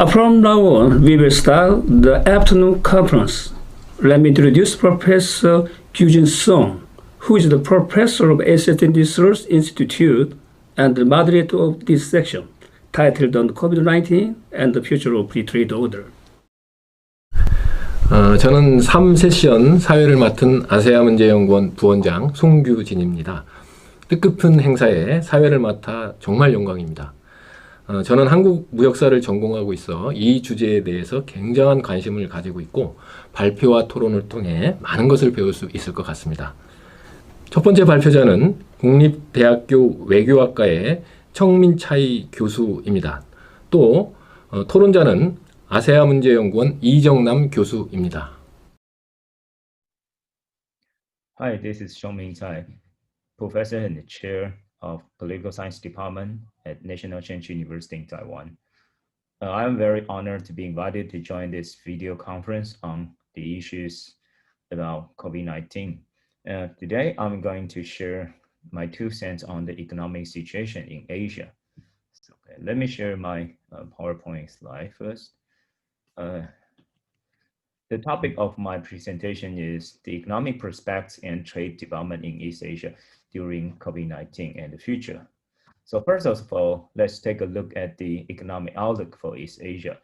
From now on, we will start the afternoon conference. Let me introduce Professor Gyujin Song, who is the professor of Asset and Research Institute and the moderator of this section, titled on COVID-19 and the Future of Free Trade Order. 저는 3세션 사회를 맡은 아세아문제연구원 부원장 송규진입니다. 뜻깊은 행사에 사회를 맡아 정말 영광입니다. 저는 한국 무역사를 전공하고 있어 이 주제에 대해서 굉장한 관심을 가지고 있고 발표와 토론을 통해 많은 것을 배울 수 있을 것 같습니다. 첫 번째 발표자는 국립대학교 외교학과의 청민차이 교수입니다. 또 토론자는 아세아문제연구원 이정남 교수입니다. Hi, this is Xiongmin Cai, professor and chair of Political Science Department at National Cheng University in Taiwan. I am very honored to be invited to join this video conference on the issues about COVID-19. Today, I'm going to share my 2 cents on the economic situation in Asia. So, let me share my PowerPoint slide first. The topic of my presentation is the economic prospects and trade development in East Asia during COVID-19 and the future. So first of all, let's take a look at the economic outlook for East Asia.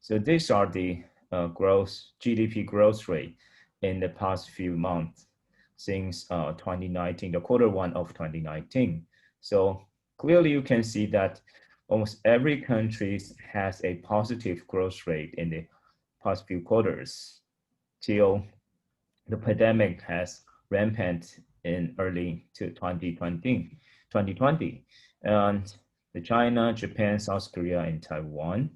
So these are the GDP growth rate in the past few months since 2019, the Q1 of 2019. So clearly you can see that almost every country has a positive growth rate in the past few quarters till the pandemic has rampant in early 2020. And the China, Japan, South Korea, and Taiwan.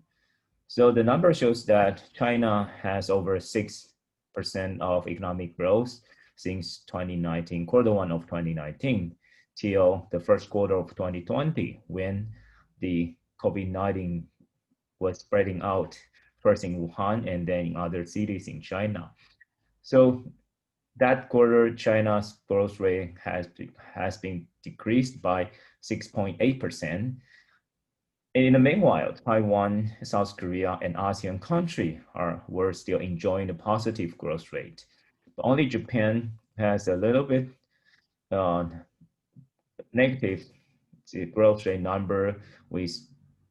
So the number shows that China has over 6% of economic growth since 2019, Q1 of 2019, till the Q1 of 2020, when the COVID-19 was spreading out first in Wuhan and then in other cities in China. So that quarter, China's growth rate has been decreased by 6.8%. In the meanwhile, Taiwan, South Korea, and ASEAN countries were still enjoying a positive growth rate. But only Japan has a little bit negative growth rate number with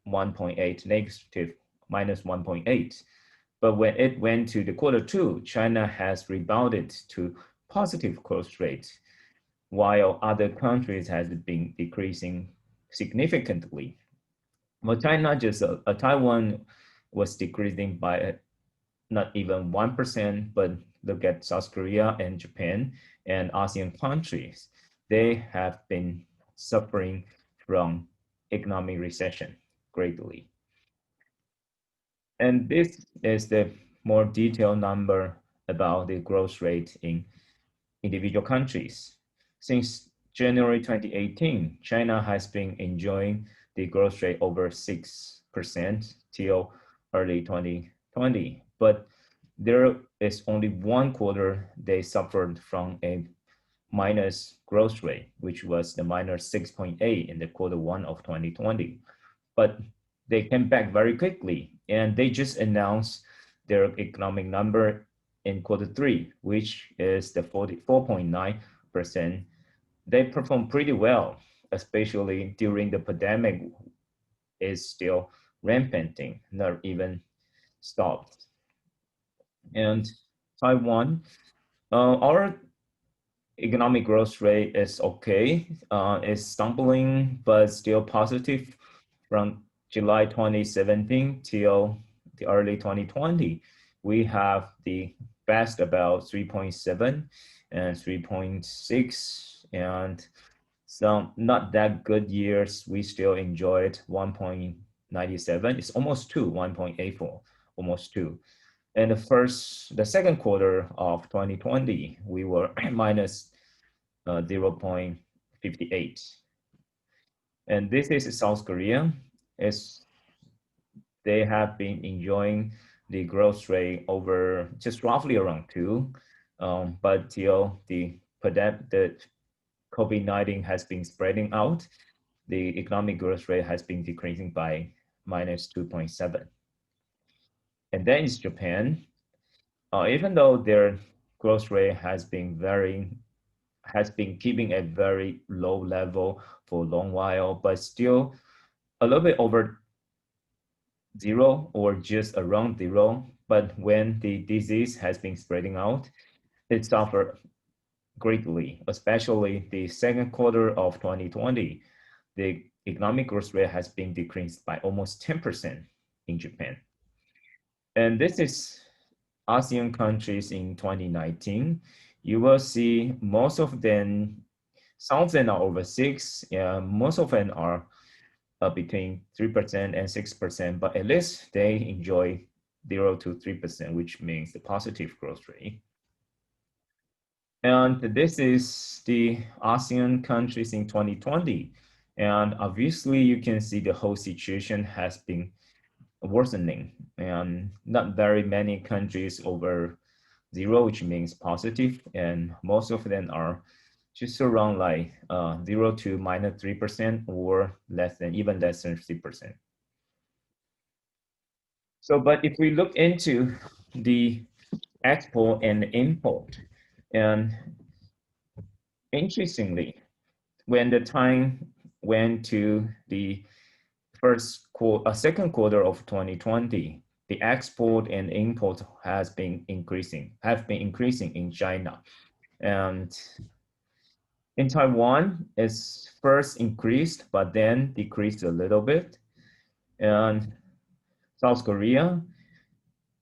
1.8, negative minus 1.8. But when it went to the Q2, China has rebounded to positive growth rate, while other countries has been decreasing significantly. Well, Taiwan was decreasing by not even 1%, but look at South Korea and Japan and ASEAN countries. They have been suffering from economic recession greatly. And this is the more detailed number about the growth rate in individual countries. Since January 2018, China has been enjoying the growth rate over 6% till early 2020. But there is only one quarter they suffered from a minus growth rate, which was the minus 6.8 in the Q1 of 2020. But they came back very quickly, and they just announced their economic number in Q3, which is the 44.9%. They performed pretty well, especially during the pandemic is still rampanting, not even stopped. And Taiwan, our economic growth rate is okay. It's stumbling, but still positive from July 2017 till the early 2020. We have the best about 3.7 and 3.6, and some not that good years, we still enjoyed 1.97. It's almost 2, 1.84, almost 2. And the second quarter of 2020, we were minus 0.58. And this is South Korea. They have been enjoying the growth rate over just roughly around 2, but till the COVID-19 has been spreading out, the economic growth rate has been decreasing by minus 2.7. And then is Japan. Even though their growth rate has been keeping a very low level for a long while, but still a little bit over zero or just around zero. But when the disease has been spreading out, it suffered greatly, especially the second quarter of 2020. The economic growth rate has been decreased by almost 10% in Japan. And this is ASEAN countries in 2019. You will see most of them, some of them are over six, most of them are between 3% and 6%, but at least they enjoy 0 to 3%, which means the positive growth rate. And this is the ASEAN countries in 2020. And obviously, you can see the whole situation has been worsening, and not very many countries over zero, which means positive, and most of them are just around like 0 to minus 3% or less than, even less than 3%. So, but if we look into the export and import, and interestingly, when the time went to the second quarter of 2020, the export and import have been increasing in China. And in Taiwan, it's first increased, but then decreased a little bit. And South Korea,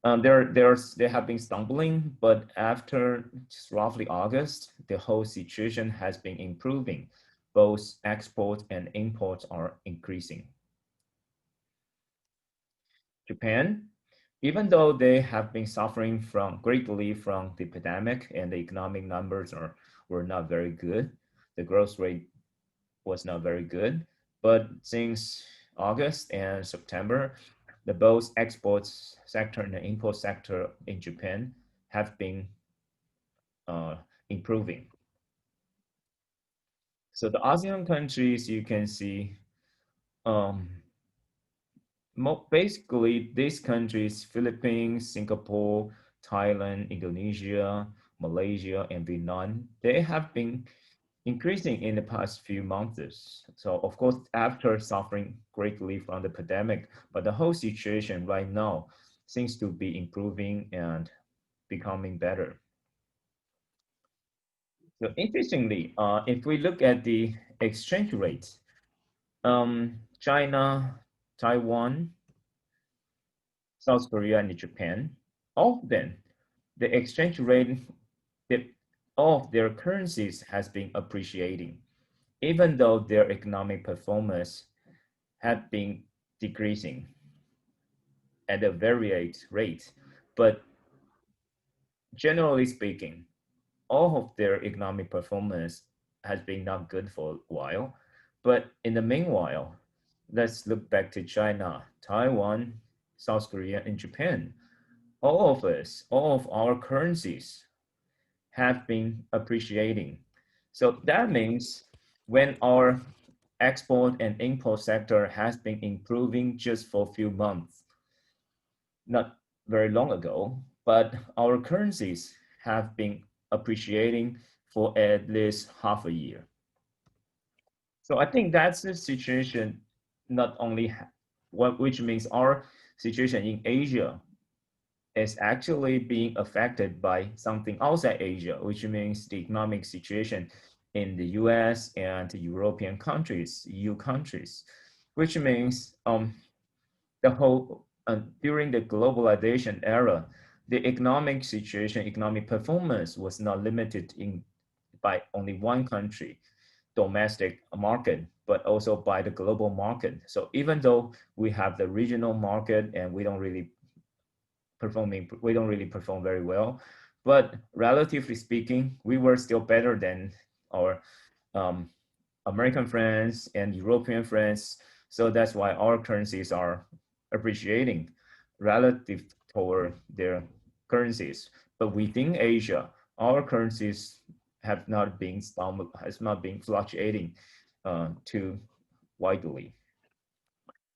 they have been stumbling, but after just roughly August, the whole situation has been improving. Both exports and imports are increasing. Japan, even though they have been suffering greatly from the pandemic and the economic numbers were not very good, the growth rate was not very good. But since August and September, the both exports sector and the import sector in Japan have been improving. So the ASEAN countries, you can see, um, basically these countries, Philippines, Singapore, Thailand, Indonesia, Malaysia, and Vietnam, they have been increasing in the past few months. So of course, after suffering greatly from the pandemic, but the whole situation right now seems to be improving and becoming better. So interestingly, if we look at the exchange rates, China, Taiwan, South Korea, and Japan, all of them, the exchange rate, the, all of their currencies has been appreciating, even though their economic performance had been decreasing at a varied rate. But generally speaking, all of their economic performance has been not good for a while. But in the meanwhile, let's look back to China, Taiwan, South Korea, and Japan. All of us, all of our currencies have been appreciating. So that means when our export and import sector has been improving just for a few months, not very long ago, but our currencies have been appreciating for at least half a year. So I think that's the situation, not only which means our situation in Asia is actually being affected by something outside Asia, which means the economic situation in the US and the European countries, EU countries, which means the whole during the globalization era, the economic situation, economic performance was not limited in by only one country, domestic market, but also by the global market. So even though we have the regional market and we don't really perform very well, but relatively speaking, we were still better than our um, American friends and European friends. So that's why our currencies are appreciating relative toward their currencies. But within Asia, our currencies has not been fluctuating too widely.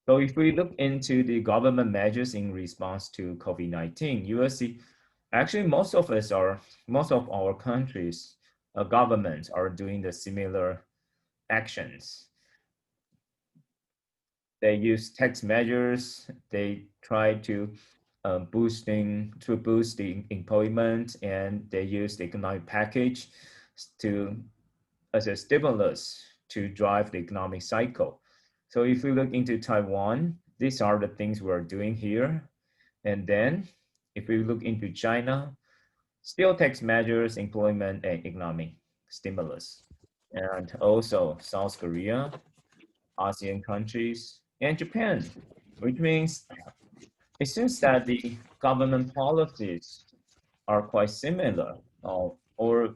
So if we look into the government measures in response to COVID-19, you will see actually most of our countries governments are doing the similar actions. They use tax measures. They try to boost the employment, and they use the economic package to as a stimulus to drive the economic cycle. So if we look into Taiwan, these are the things we're doing here. And then if we look into China, still tax measures, employment, and economic stimulus. And also South Korea, ASEAN countries, and Japan, which means it seems that the government policies are quite similar, or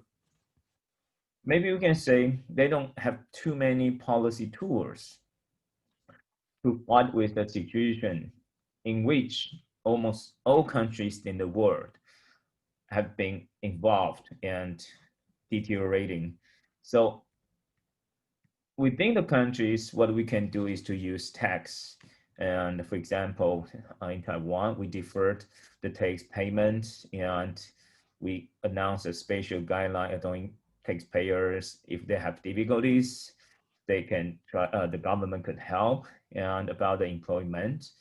maybe we can say they don't have too many policy tools to fight with the situation in which almost all countries in the world have been involved and deteriorating. So within the countries, what we can do is to use tax. And for example, in Taiwan, we deferred the tax payment and we announced a special guideline allowing taxpayers, if they have difficulties, they can try, the government could help. And about the employment,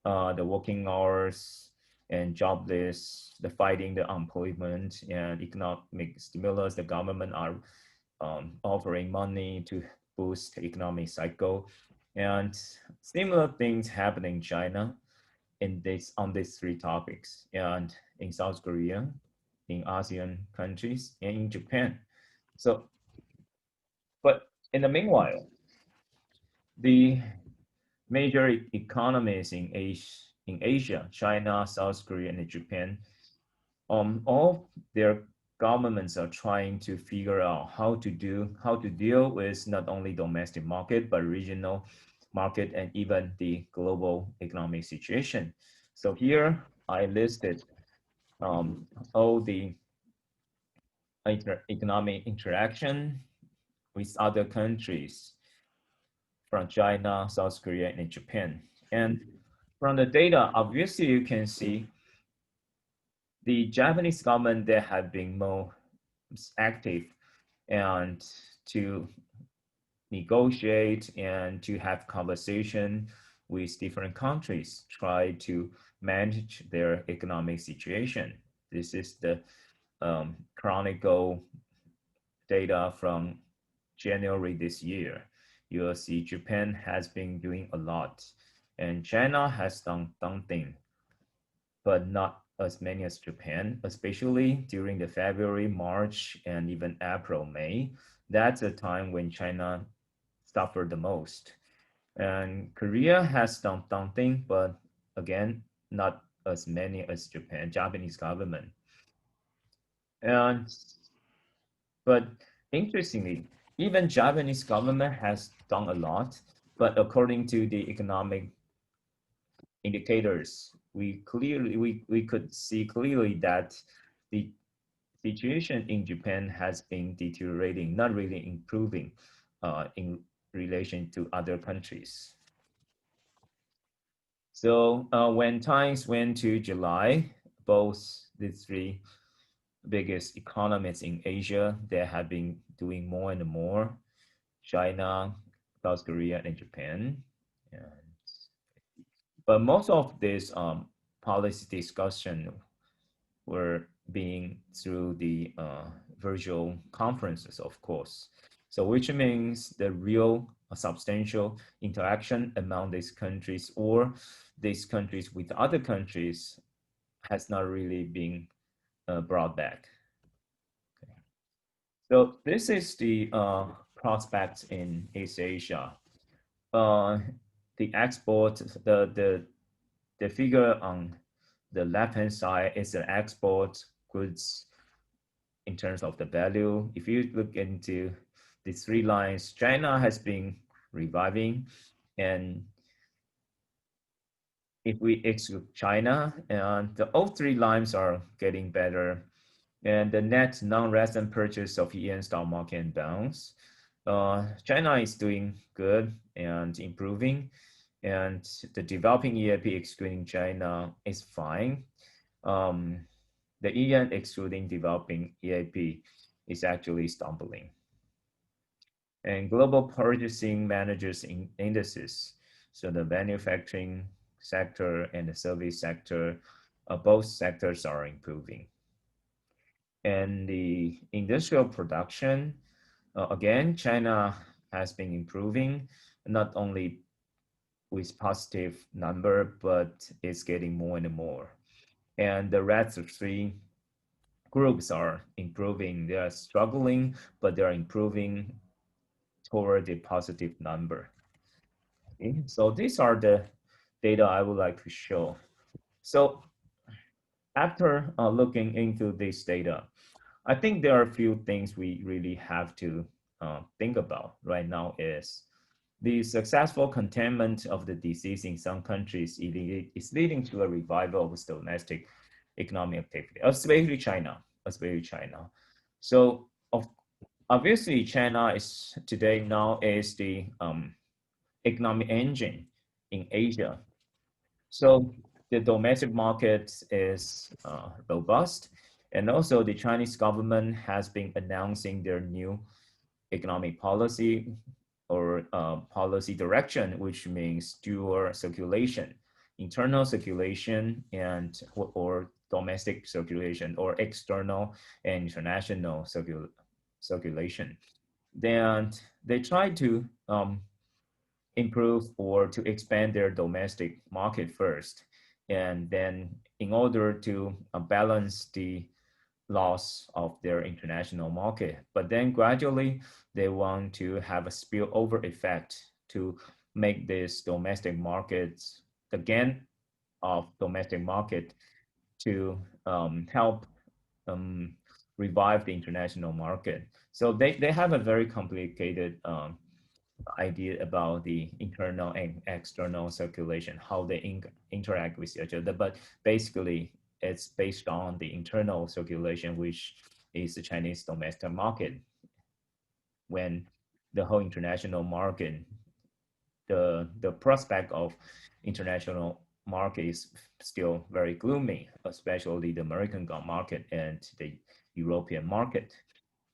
the working hours and jobless, the fighting the unemployment and economic stimulus, the government are offering money to boost the economic cycle. And similar things happen in China in this on these three topics, and in South Korea, in ASEAN countries, and in Japan. So, but in the meanwhile, the major economies in Asia, China, South Korea, and Japan, all their governments are trying to figure out how to deal with not only domestic market but regional market and even the global economic situation. So here I listed all the economic interaction with other countries from China, South Korea, and Japan. And from the data, obviously you can see the Japanese government, they have been more active and to negotiate and to have conversation with different countries, try to manage their economic situation. This is the chronicle data from January this year. You will see Japan has been doing a lot, and China has done something, but not as many as Japan, especially during the February, March, and even April, May. That's the time when China suffered the most. And Korea has done something, but again, not as many as Japanese government. And but interestingly, even Japanese government has done a lot, but according to the economic indicators, we could see clearly that the situation in Japan has been deteriorating, not really improving in relation to other countries. So when times went to July, both the three biggest economies in Asia, they have been doing more and more. China, South Korea, and Japan. And, but most of this policy discussion were being through the virtual conferences, of course. So which means the real substantial interaction among these countries or these countries with other countries has not really been brought back. Okay. So this is the prospects in East Asia. Uh, the export, the figure on the left-hand side is the export goods in terms of the value. If you look into the three lines, China has been reviving, and if we exclude China, and all three lines are getting better, and the net non-resident purchase of yen stock market and bonds, China is doing good and improving, and the developing EAP excluding China is fine. The EN excluding developing EAP is actually stumbling. And global purchasing managers indices, so the manufacturing sector and the service sector, both sectors are improving. And the industrial production, again, China has been improving, not only with positive number, but it's getting more and more. And the rest of three groups are improving. They are struggling, but they are improving toward the positive number. Okay? So these are the data I would like to show. So after looking into this data, I think there are a few things we really have to think about right now is the successful containment of the disease in some countries is leading to a revival of domestic economic activity, especially China, especially China. So obviously China is today now is the economic engine in Asia. So the domestic market is robust, and also the Chinese government has been announcing their new economic policy or policy direction, which means dual circulation, internal circulation and or domestic circulation or external and international circulation. Then they try to improve or to expand their domestic market first, and then in order to balance the loss of their international market. But then gradually they want to have a spillover effect to make this domestic markets, the gain of domestic market to help um, revive the international market. So they have a very complicated idea about the internal and external circulation, how they interact with each other. But basically, it's based on the internal circulation, which is the Chinese domestic market. When the whole international market, the prospect of international market is still very gloomy, especially the American market and the European market.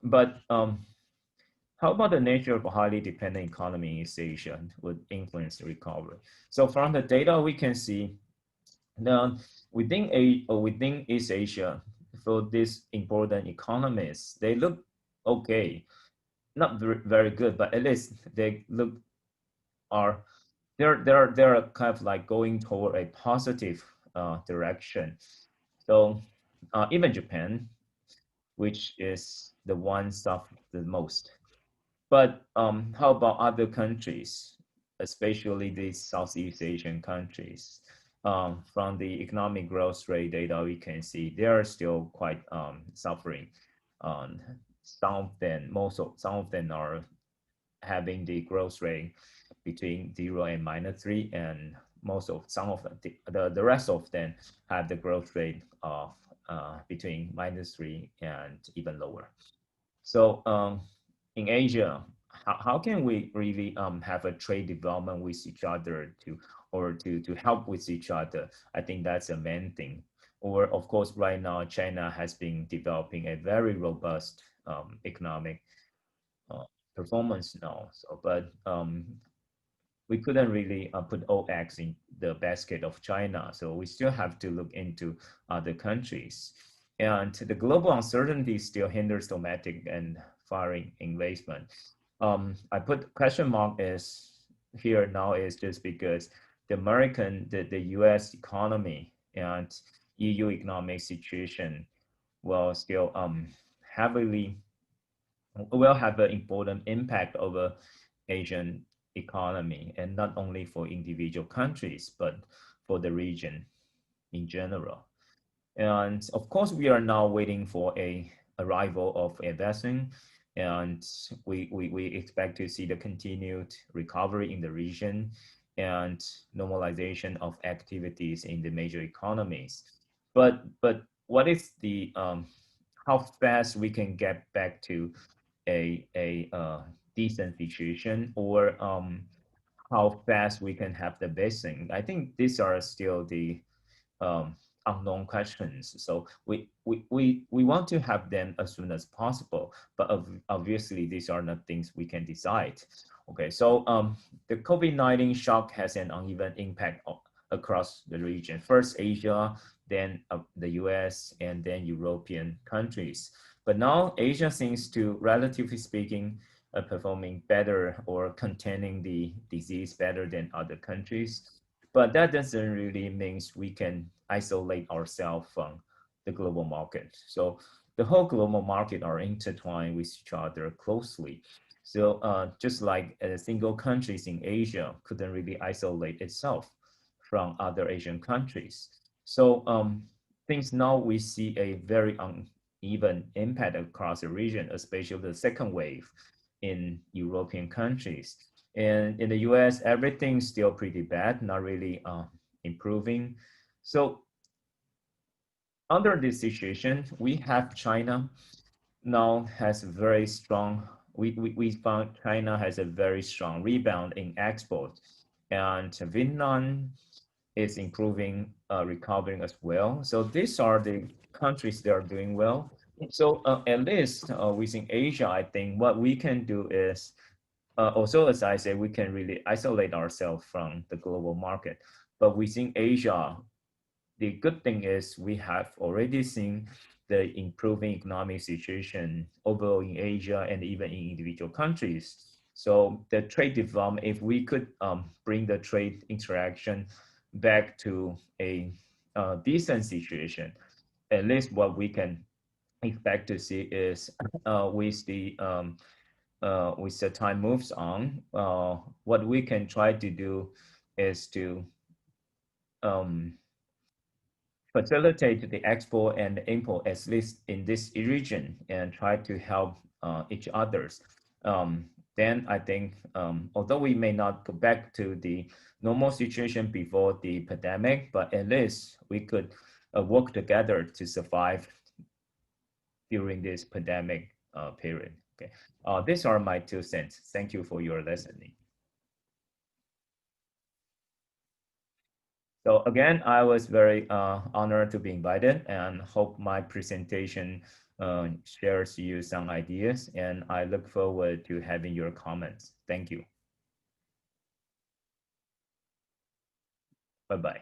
But how about the nature of a highly dependent economy in East Asia would influence the recovery? So from the data, we can see that within East Asia, for these important economies, they look okay, not very good, but at least they look are they're kind of like going toward a positive direction. So even Japan, which is the one suffered the most. But how about other countries, especially these Southeast Asian countries? From the economic growth rate data, we can see they are still quite suffering. Some of them are having the growth rate between 0 and -3, and some of the rest of them have the growth rate of between -3 and even lower. So in Asia, how can we really have a trade development with each other to help with each other? I think that's the main thing. Or of course, right now China has been developing a very robust economic uh, performance now. So, but we couldn't really put all eggs in the basket of China. So we still have to look into other countries. And the global uncertainty still hinders domestic and foreign investment. I put question mark is here now is just because the US economy and EU economic situation will still heavily will have an important impact over Asian economy, and not only for individual countries, but for the region in general. And of course, we are now waiting for a arrival of a vaccine, and we expect to see the continued recovery in the region and normalization of activities in the major economies. But what is the how fast we can get back to a decent situation, or how fast we can have the vaccine. I think these are still the um, unknown questions. So we want to have them as soon as possible, but obviously these are not things we can decide. Okay, so the COVID-19 shock has an uneven impact across the region. First Asia, then the US, and then European countries. But now Asia seems to, relatively speaking, performing better or containing the disease better than other countries. But that doesn't really mean we can isolate ourselves from the global market. So the whole global market are intertwined with each other closely. So just like single countries in Asia couldn't really isolate itself from other Asian countries. So things now we see a very uneven impact across the region, especially the second wave in European countries. And in the US, everything's still pretty bad, not really improving. So under this situation, we have China now has very strong, we found China has a very strong rebound in export. And Vietnam is improving, recovering as well. So these are the countries that are doing well. So at least within Asia, I think what we can do is also, as I said, we can really isolate ourselves from the global market. But within Asia, the good thing is we have already seen the improving economic situation overall in Asia and even in individual countries. So the trade development, if we could bring the trade interaction back to a decent situation, at least what we can expect to see is with the time moves on, what we can try to do is to um, facilitate the export and import, at least in this region, and try to help each others. Then I think, although we may not go back to the normal situation before the pandemic, but at least we could work together to survive during this pandemic period. Okay, these are my 2 cents. Thank you for your listening. So again, I was very honored to be invited and hope my presentation shares you some ideas, and I look forward to having your comments. Thank you. Bye-bye.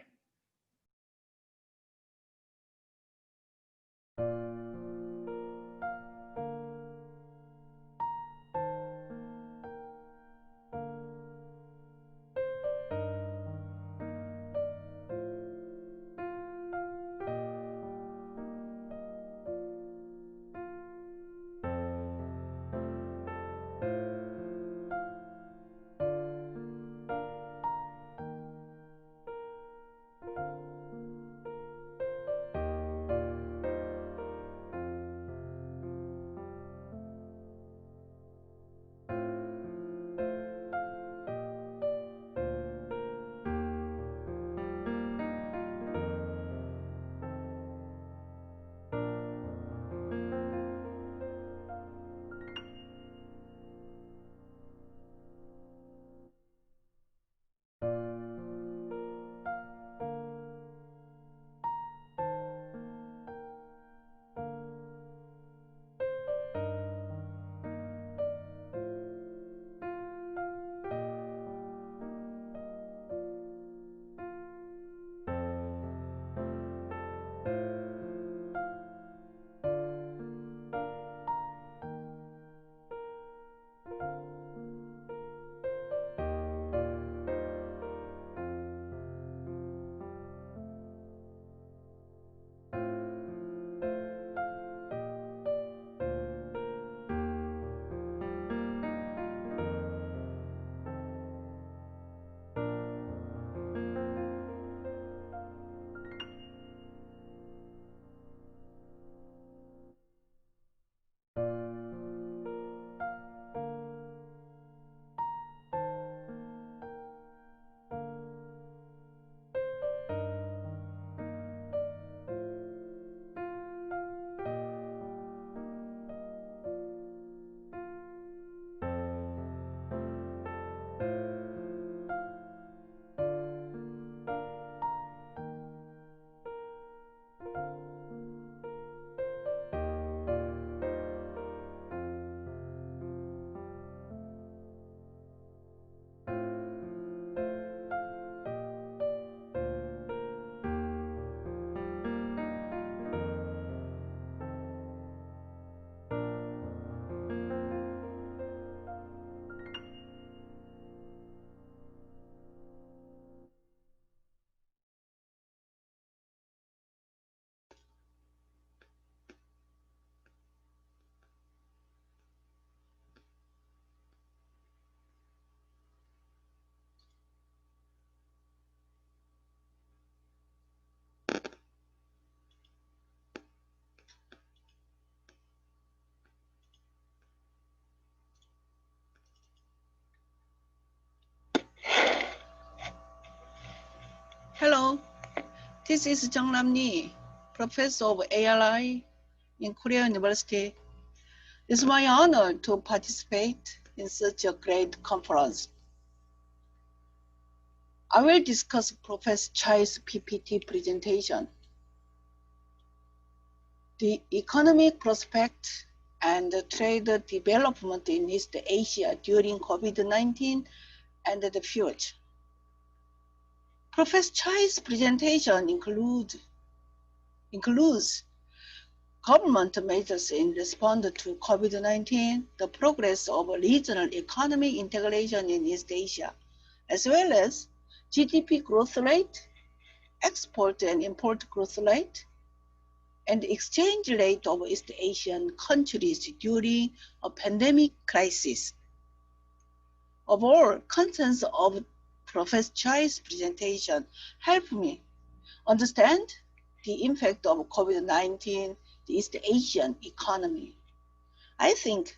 This is Jung Lam Lee, Professor of ALI in Korea University. It's my honor to participate in such a great conference. I will discuss Professor Chai's PPT presentation, the economic prospect and the trade development in East Asia during COVID-19 and the future. Professor Chai's presentation includes government measures in response to COVID-19, the progress of regional economic integration in East Asia, as well as GDP growth rate, export and import growth rate, and exchange rate of East Asian countries during a pandemic crisis. Overall, contents of Professor Chai's presentation help me understand the impact of COVID-19 the East Asian economy. I think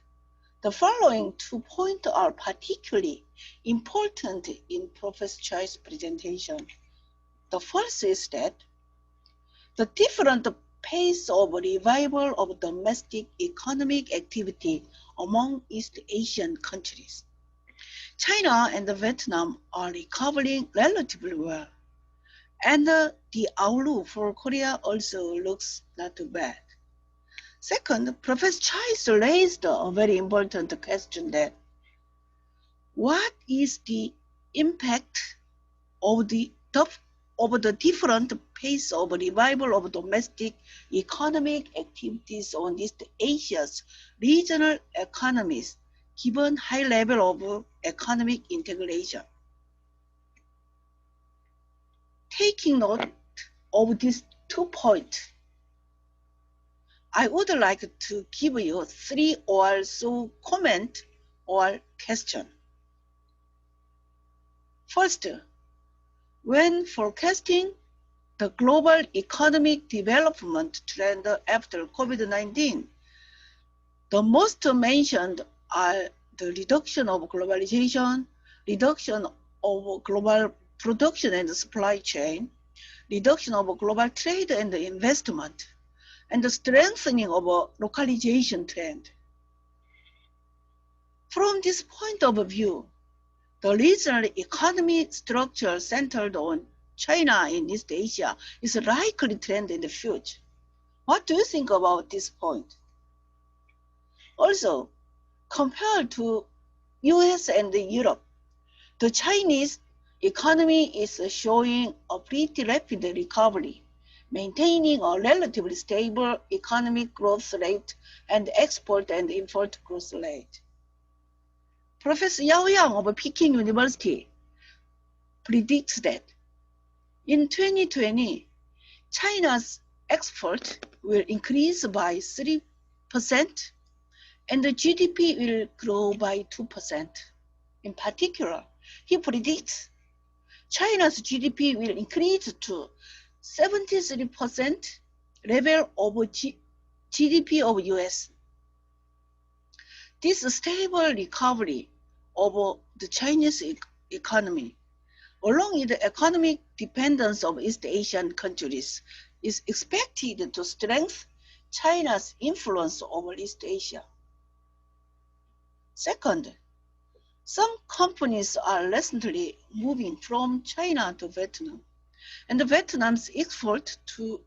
the following 2 points are particularly important in Professor Chai's presentation. The first is that the different pace of revival of domestic economic activity among East Asian countries. China and Vietnam are recovering relatively well, and the outlook for Korea also looks not too bad. Second, Professor Chai raised a very important question that what is the impact of the different pace of revival of domestic economic activities on East Asia's regional economies given high level of economic integration? Taking note of these 2 points, I would like to give you 3 or so comment or question. First, when forecasting the global economic development trend after COVID-19, the most mentioned are the reduction of globalization, reduction of global production and supply chain, reduction of global trade and investment, and the strengthening of a localization trend. From this point of view, the regional economy structure centered on China in East Asia is a likely trend in the future. What do you think about this point? Also, compared to US and Europe, the Chinese economy is showing a pretty rapid recovery, maintaining a relatively stable economic growth rate and export and import growth rate. Professor Yao Yang of Peking University predicts that in 2020, China's export will increase by 3% and the GDP will grow by 2%. In particular, he predicts China's GDP will increase to 73% level of GDP of US. This stable recovery of the Chinese economy, along with the economic dependence of East Asian countries, is expected to strengthen China's influence over East Asia. Second, some companies are recently moving from China to Vietnam, and Vietnam's export to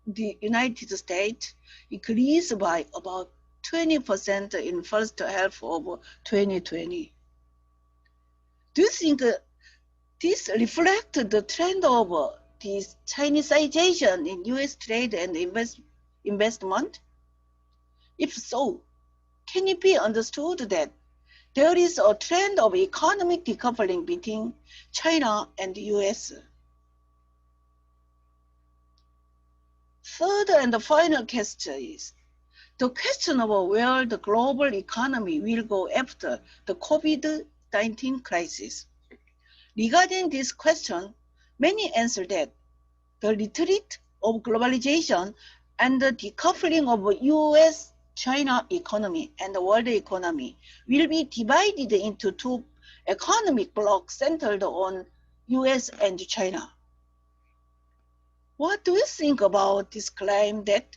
the United States increased by about 20% in first half of 2020. Do you think this reflects the trend of this Chinesization in US trade and investment? If so, can it be understood that there is a trend of economic decoupling between China and the US? Third and the final question is the question of where the global economy will go after the COVID-19 crisis. Regarding this question, many answer that the retreat of globalization and the decoupling of US-China economy and the world economy will be divided into 2 economic blocs centered on US and China. What do you think about this claim that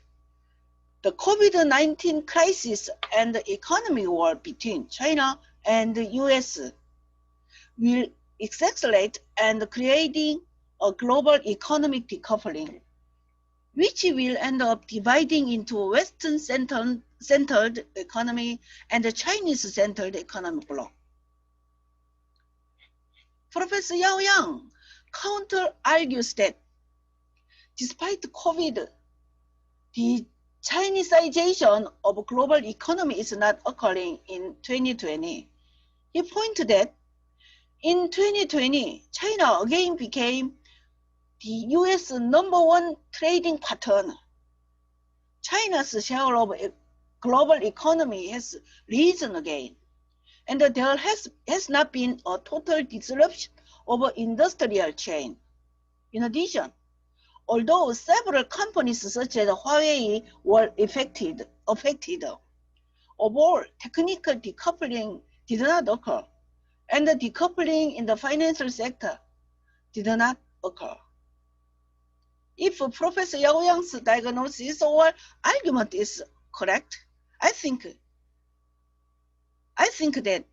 the COVID-19 crisis and the economic war between China and the US will accelerate and creating a global economic decoupling, which will end up dividing into a Western-centered economy and a Chinese-centered economic bloc? Professor Yao Yang counter-argues that despite COVID, the Chinesization of global economy is not occurring in 2020. He pointed that in 2020, China again became the US #1 trading partner. China's share of global economy has risen again, and there has not been a total disruption of industrial chain. In addition, although several companies such as Huawei were affected, overall technical decoupling did not occur, and the decoupling in the financial sector did not occur. If Professor Yao Yang's diagnosis or argument is correct, I think that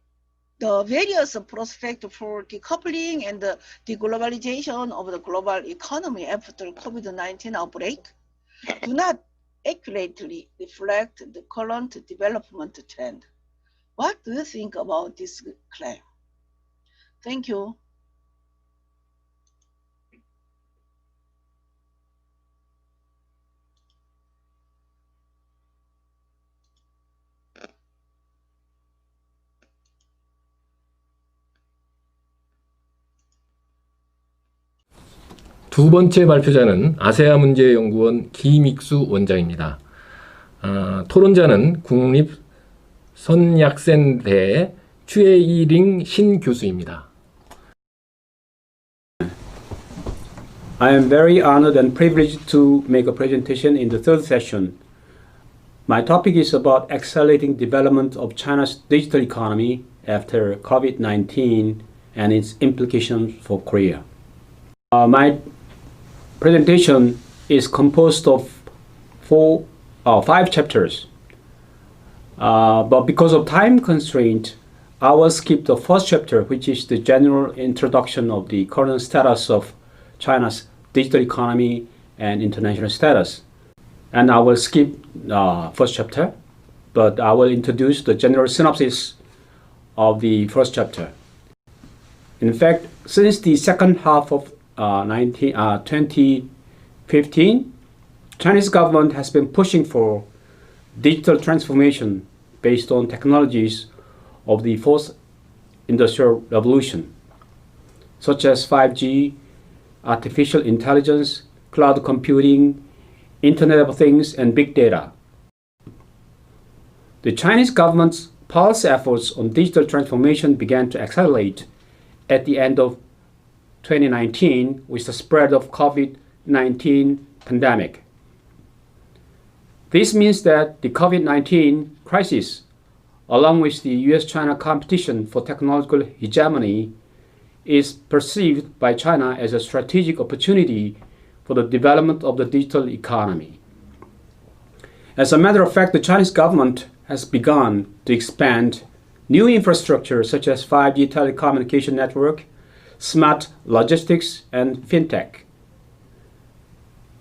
the various prospects for decoupling and the deglobalization of the global economy after COVID-19 outbreak do not accurately reflect the current development trend. What do you think about this claim? Thank you. 두 번째 발표자는 아세아문제연구원 기믹수 원장입니다. 토론자는 국립선약센대 추에이링 신 교수입니다. I am very honored and privileged to make a presentation in the third session. My topic is about accelerating development of China's digital economy after COVID-19 and its implications for Korea. My presentation is composed of five chapters, but because of time constraint, I will skip the first chapter, which is the general introduction of the current status of China's digital economy and international status. And I will skip the first chapter, but I will introduce the general synopsis of the first chapter. In fact, since the second half of 2015, Chinese government has been pushing for digital transformation based on technologies of the fourth industrial revolution, such as 5G, artificial intelligence, cloud computing, Internet of Things, and big data. The Chinese government's policy efforts on digital transformation began to accelerate at the end of 2019 with the spread of COVID-19 pandemic. This means that the COVID-19 crisis, along with the US-China competition for technological hegemony, is perceived by China as a strategic opportunity for the development of the digital economy. As a matter of fact, the Chinese government has begun to expand new infrastructure such as 5G telecommunication network, smart logistics, and fintech,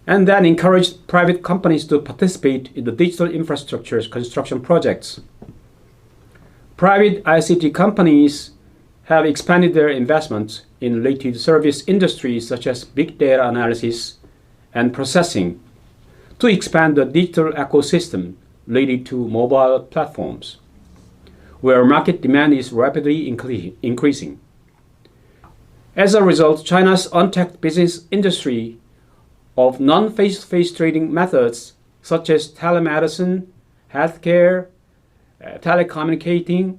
and then encouraged private companies to participate in the digital infrastructure construction projects. Private ICT companies have expanded their investments in related service industries such as big data analysis and processing to expand the digital ecosystem related to mobile platforms, where market demand is rapidly increasing. As a result, China's untapped business industry of non-face-to-face trading methods such as telemedicine, healthcare, telecommunicating,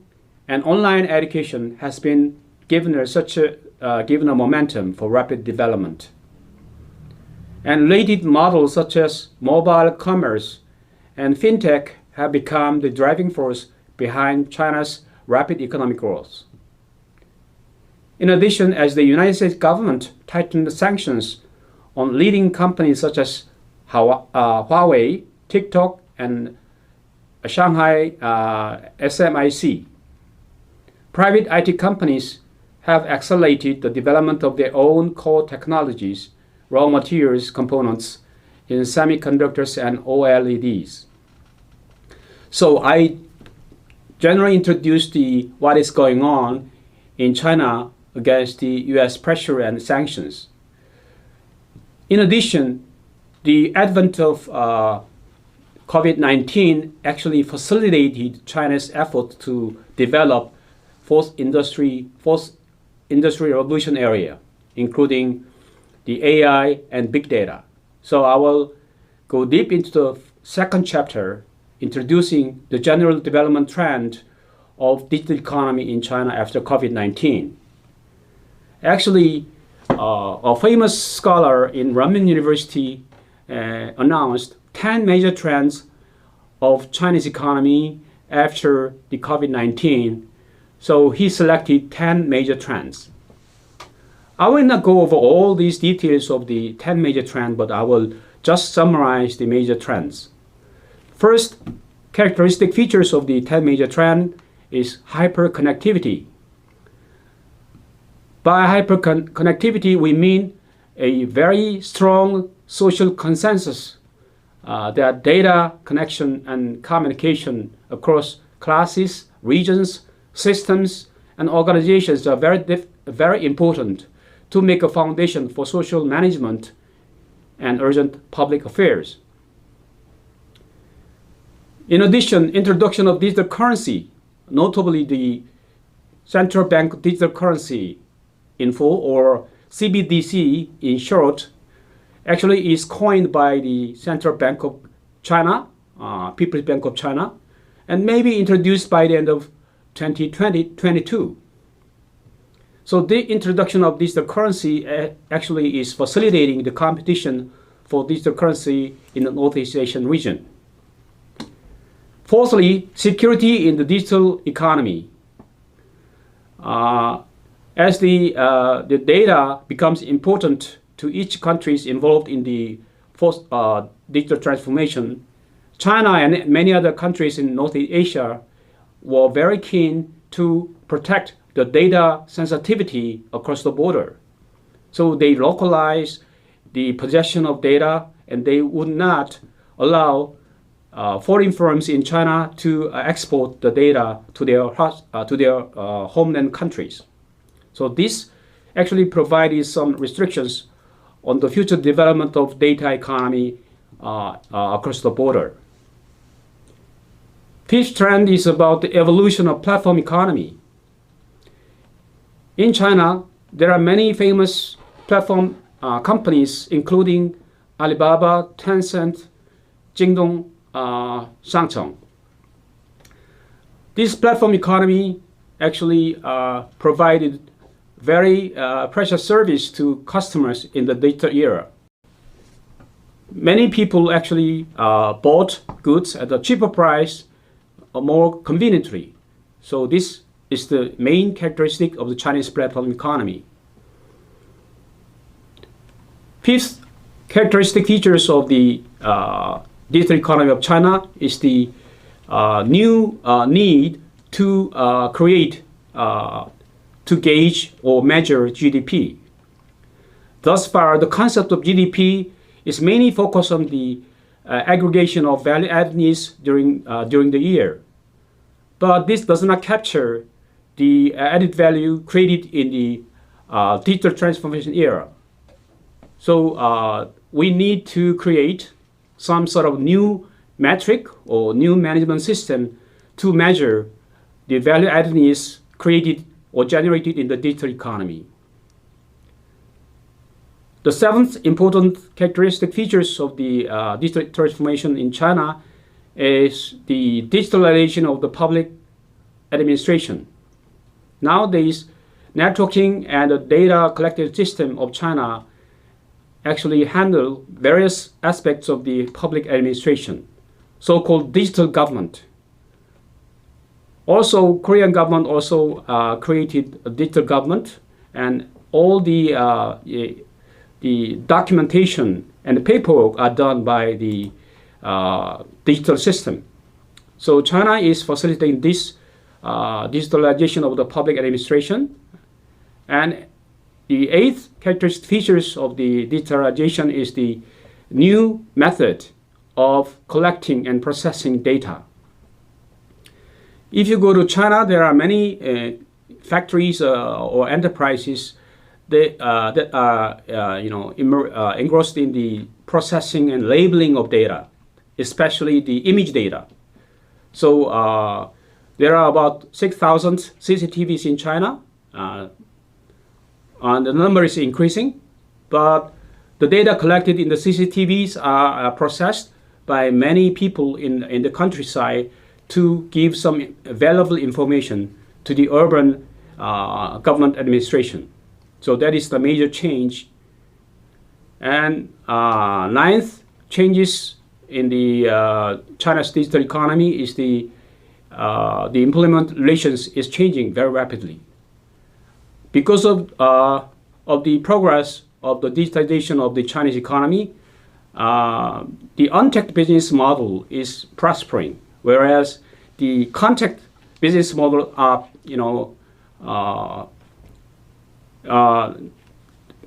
and online education has been given a momentum for rapid development. And related models such as mobile commerce and fintech have become the driving force behind China's rapid economic growth. In addition, as the United States government tightened the sanctions on leading companies such as Huawei, TikTok, and Shanghai SMIC. Private IT companies have accelerated the development of their own core technologies, raw materials, components in semiconductors and OLEDs. So I generally introduced what is going on in China against the US pressure and sanctions. In addition, the advent of COVID-19 actually facilitated China's effort to develop fourth industry revolution area, including the AI and big data. So I will go deep into the second chapter, introducing the general development trend of digital economy in China after COVID-19. Actually, a famous scholar in Renmin University announced 10 major trends of Chinese economy after the COVID-19. So he selected 10 major trends. I will not go over all these details of the 10 major trends, but I will just summarize the major trends. First, characteristic features of the 10 major trend is hyperconnectivity. By hyperconnectivity, we mean a very strong social consensus that data connection and communication across classes, regions, systems, and organizations are very important to make a foundation for social management and urgent public affairs. In addition, introduction of digital currency, notably the central bank digital currency info, or CBDC in short, actually is coined by the Central Bank of China, People's Bank of China, and may be introduced by the end of 2022. So the introduction of digital currency actually is facilitating the competition for digital currency in the Northeast Asian region. Fourthly, security in the digital economy. As the data becomes important to each country involved in the digital transformation, China and many other countries in Northeast Asia were very keen to protect the data sensitivity across the border. So they localized the possession of data, and they would not allow foreign firms in China to export the data to their homeland countries. So this actually provided some restrictions on the future development of data economy across the border. Fifth trend is about the evolution of platform economy. In China, there are many famous platform companies, including Alibaba, Tencent, Jingdong, Shangcheng. This platform economy actually provided very precious service to customers in the digital era. Many people actually bought goods at a cheaper price or more conveniently. So this is the main characteristic of the Chinese platform economy. Fifth characteristic features of the digital economy of China is the new need to create to gauge or measure GDP. Thus far, the concept of GDP is mainly focused on the aggregation of value-added needs during the year. But this does not capture the added value created in the digital transformation era. So we need to create some sort of new metric or new management system to measure the value-added needs created or generated in the digital economy. The seventh important characteristic features of the digital transformation in China is the digitalization of the public administration. Nowadays, networking and the data collected system of China actually handle various aspects of the public administration, so-called digital government. Also, Korean government also created a digital government, and all the the documentation and the paperwork are done by the digital system. So China is facilitating this digitalization of the public administration. And the eighth characteristic features of the digitalization is the new method of collecting and processing data. If you go to China, there are many factories or enterprises that are engrossed in the processing and labeling of data, especially the image data. So there are about 6,000 CCTVs in China, and the number is increasing, but the data collected in the CCTVs are processed by many people in the countryside to give some valuable information to the urban government administration. So that is the major change. And ninth changes in the China's digital economy is the employment relations is changing very rapidly. Because of the progress of the digitalization of the Chinese economy, the unchecked business model is prospering, whereas the contact business model are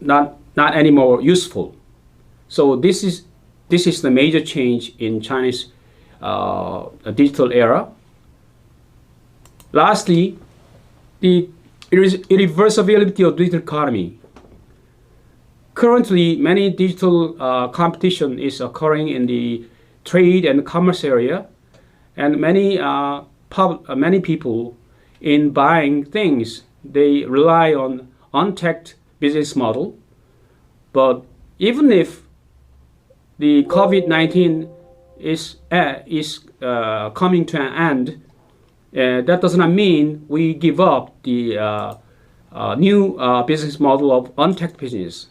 not anymore useful. So this is the major change in Chinese digital era. Lastly, the irreversibility of digital economy. Currently, many digital competition is occurring in the trade and commerce area, and many people in buying things, they rely on unchecked business model. But even if the COVID-19 is coming to an end, that does not mean we give up the new business model of unchecked business.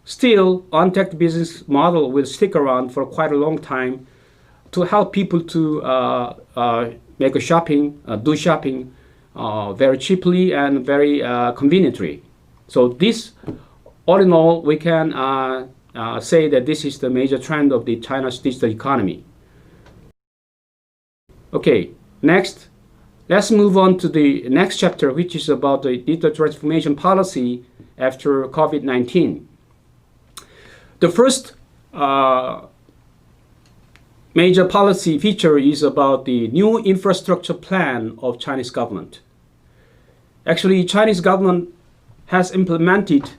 Still, unchecked business model will stick around for quite a long time to help people to make a shopping, do shopping very cheaply and very conveniently. So this, all in all, we can say that this is the major trend of the China's digital economy. Okay, next, let's move on to the next chapter, which is about the digital transformation policy after COVID-19. The first major policy feature is about the new infrastructure plan of Chinese government. Actually, Chinese government has implemented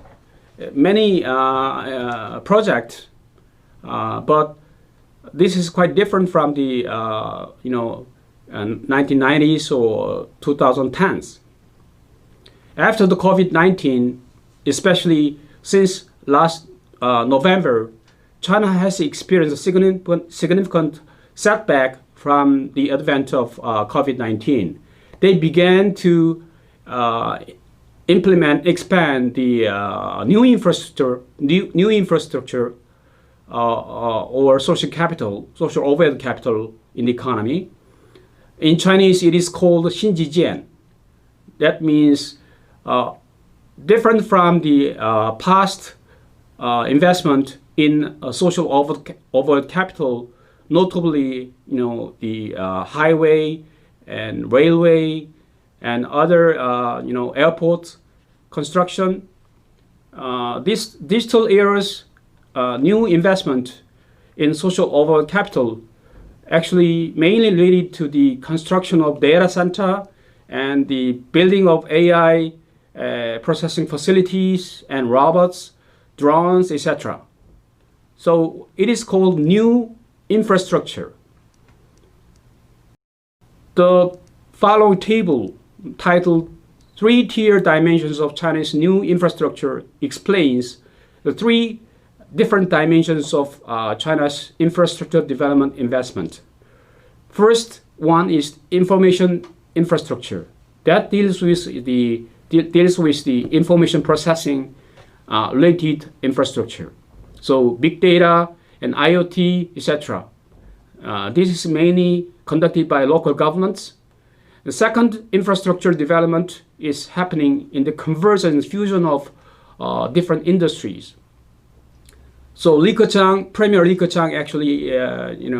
many projects, but this is quite different from the 1990s or 2010s. After the COVID-19, especially since last November, China has experienced a significant setback from the advent of COVID-19. They began to expand the new infrastructure or social overhead capital in the economy. In Chinese, it is called 新基建. That means different from the past investment in social overhead capital, notably, the highway and railway and other, airport construction. This digital era's new investment in social overhead capital actually mainly related to the construction of data center and the building of AI processing facilities and robots, drones, etc. So it is called new infrastructure. The following table, titled Three-Tier Dimensions of China's New Infrastructure, explains the three different dimensions of China's infrastructure development investment. First one is information infrastructure. That deals with the information processing related infrastructure. So big data and IoT, etc. This is mainly conducted by local governments. The second infrastructure development is happening in the convergence and fusion of different industries. So Premier Li Keqiang actually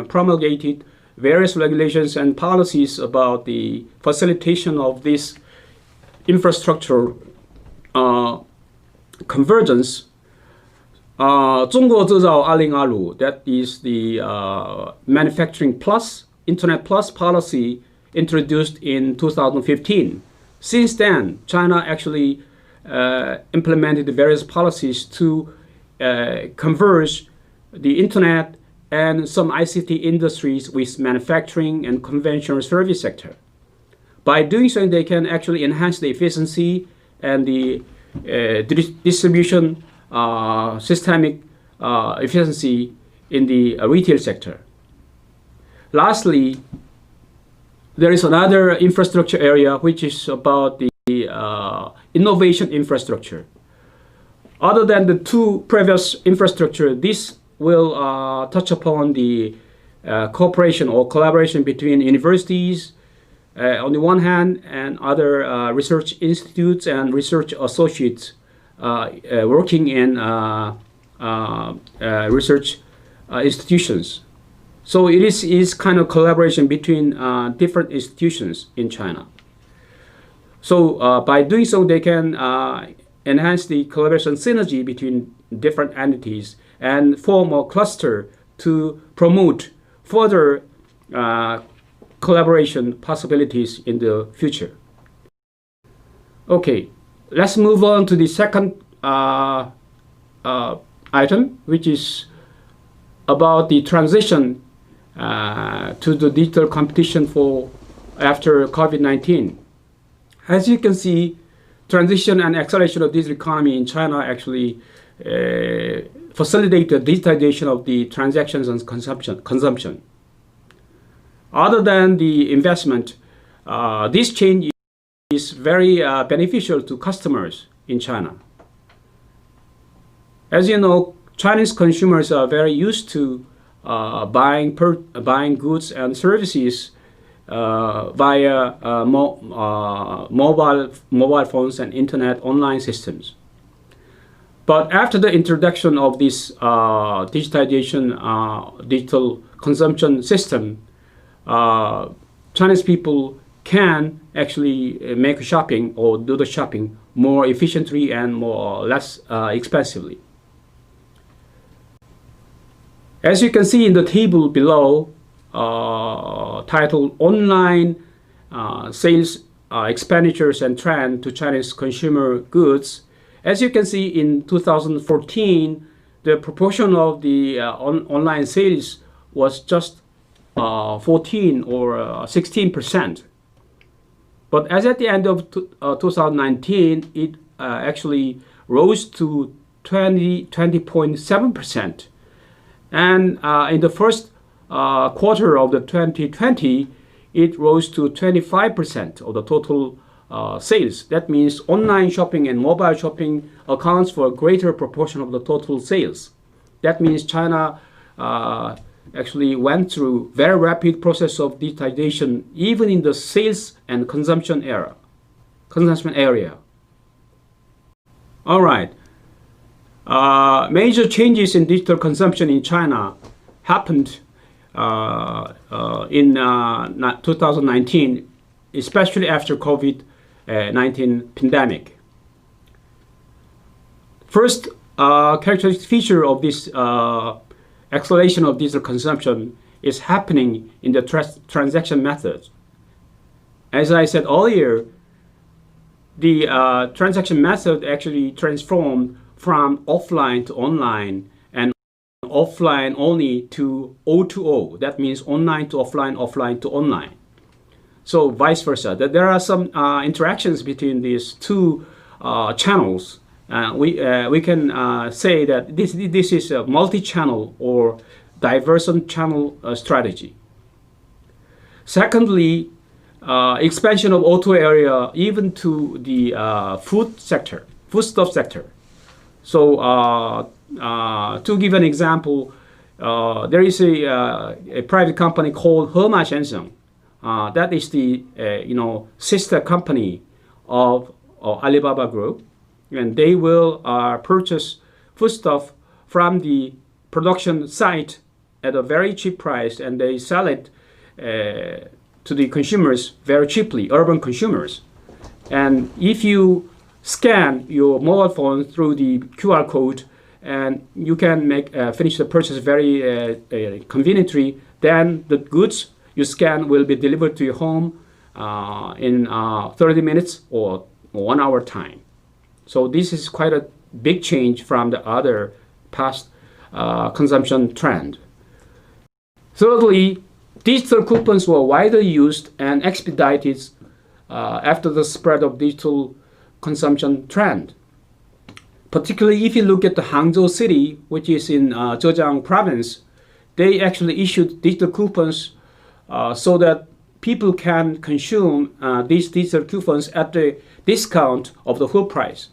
promulgated various regulations and policies about the facilitation of this infrastructure convergence. 中国制造2025, that is the manufacturing plus, internet plus policy introduced in 2015. Since then, China actually implemented various policies to converge the internet and some ICT industries with manufacturing and conventional service sector. By doing so, they can actually enhance the efficiency and the distribution systemic efficiency in the retail sector. Lastly, there is another infrastructure area which is about the innovation infrastructure. Other than the two previous infrastructure, this will touch upon the cooperation or collaboration between universities on the one hand and other research institutes and research associates working in research institutions. So it is kind of collaboration between different institutions in China. So by doing so, they can enhance the collaboration synergy between different entities and form a cluster to promote further collaboration possibilities in the future. Okay, let's move on to the second item, which is about the transition to the digital competition for after COVID-19. As you can see, transition and acceleration of digital economy in China actually facilitate the digitalization of the transactions and consumption. Other than the investment, this change is very beneficial to customers in China. As you know, Chinese consumers are very used to buying goods and services via mobile phones and internet online systems. But after the introduction of this digitalization, digital consumption system, Chinese people can actually make shopping or do the shopping more efficiently and less expensively. As you can see in the table below, titled Online Sales Expenditures and Trend to Chinese Consumer Goods, as you can see in 2014, the proportion of the online sales was just 14 or 16%. But as at the end of 2019, it actually rose to 20.7%. And in the first quarter of the 2020, it rose to 25% of the total sales. That means online shopping and mobile shopping accounts for a greater proportion of the total sales. That means China actually went through very rapid process of digitization even in the sales and consumption area. All right. Major changes in digital consumption in China happened in 2019, especially after COVID-19 pandemic. First characteristic feature of this acceleration of digital consumption is happening in the transaction methods. As I said earlier, the transaction method actually transformed from offline to online and offline only to O2O. That means online to offline, offline to online. So vice versa. That there are some interactions between these two channels. We can say that this is a multi-channel or diverse channel strategy. Secondly, expansion of auto area even to the foodstuff sector. So to give an example, there is a private company called Hema Shenzhen. That is the sister company of Alibaba Group, and they will purchase foodstuff from the production site at a very cheap price, and they sell it to the consumers very cheaply, urban consumers. And if you scan your mobile phone through the QR code, and you can finish the purchase very conveniently, then the goods you scan will be delivered to your home in 30 minutes or 1 hour time. So this is quite a big change from the other past consumption trend. Thirdly, digital coupons were widely used and expedited after the spread of digital consumption trend. Particularly if you look at the Hangzhou city, which is in Zhejiang province, they actually issued digital coupons so that people can consume these digital coupons at the discount of the full price.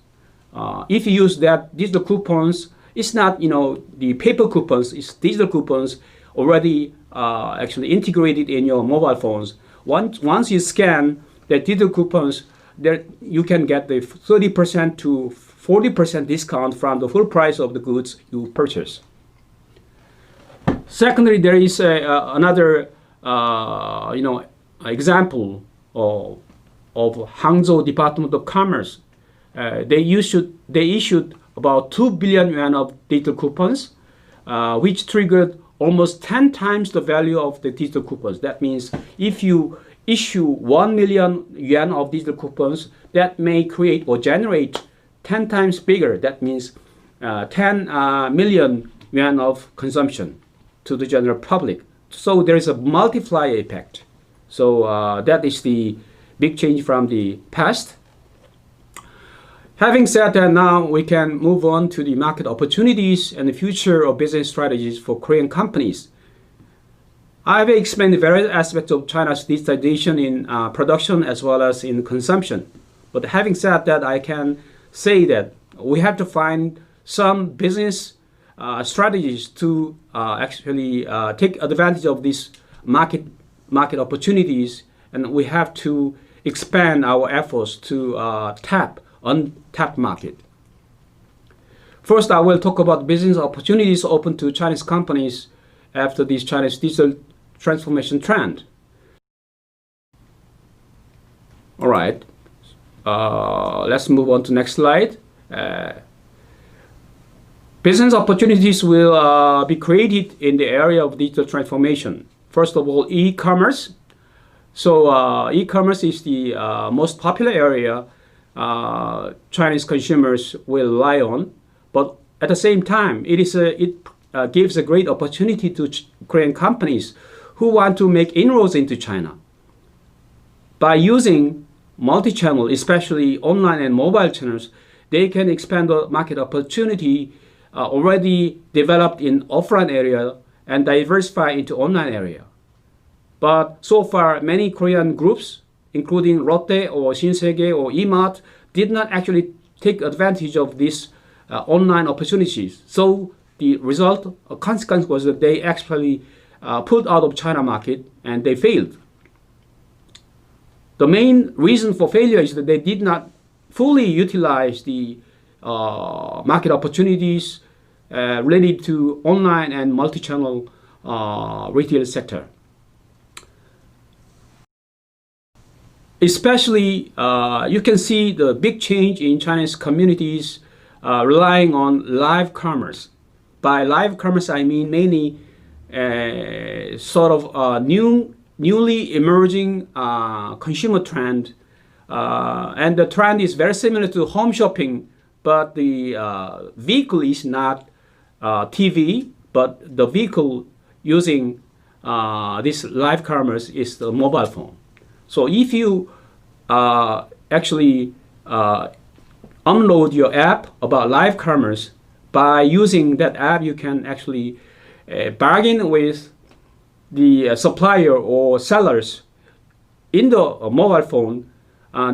If you use that digital coupons, it's not the paper coupons, it's digital coupons already actually integrated in your mobile phones. Once you scan the digital coupons, there you can get the 30% to 40% discount from the full price of the goods you purchase. Secondly, there is another example of Hangzhou Department of Commerce. They issued about 2 billion yuan of digital coupons, which triggered almost 10 times the value of the digital coupons. That means if you issue 1 million yuan of digital coupons, that may create or generate 10 times bigger. That means 10 million yuan of consumption to the general public. So there is a multiplier effect. So that is the big change from the past. Having said that, now we can move on to the market opportunities and the future of business strategies for Korean companies. I've explained the various aspects of China's digitalization in production as well as in consumption. But having said that, I can say that we have to find some business strategies to actually take advantage of these market opportunities, and we have to expand our efforts to tap untapped market. First, I will talk about business opportunities open to Chinese companies after this Chinese digital transformation trend. All right, let's move on to next slide. Business opportunities will be created in the area of digital transformation. First of all, e-commerce. So e-commerce is the most popular area Chinese consumers will rely on, but at the same time, it gives a great opportunity to Korean companies who want to make inroads into China. By using multi-channel, especially online and mobile channels, they can expand the market opportunity already developed in offline area and diversify into online area. But so far, many Korean groups, including Lotte or Shinsegae or E-Mart, did not actually take advantage of these online opportunities. So the result, a consequence was that they actually pulled out of China market and they failed. The main reason for failure is that they did not fully utilize the market opportunities related to online and multi-channel retail sector. Especially, you can see the big change in Chinese communities relying on live commerce. By live commerce, I mean mainly sort of newly emerging consumer trend. And the trend is very similar to home shopping, but the vehicle is not TV, but the vehicle using this live commerce is the mobile phone. So if you actually upload your app about live commerce, by using that app, you can actually bargain with the supplier or sellers in the mobile phone.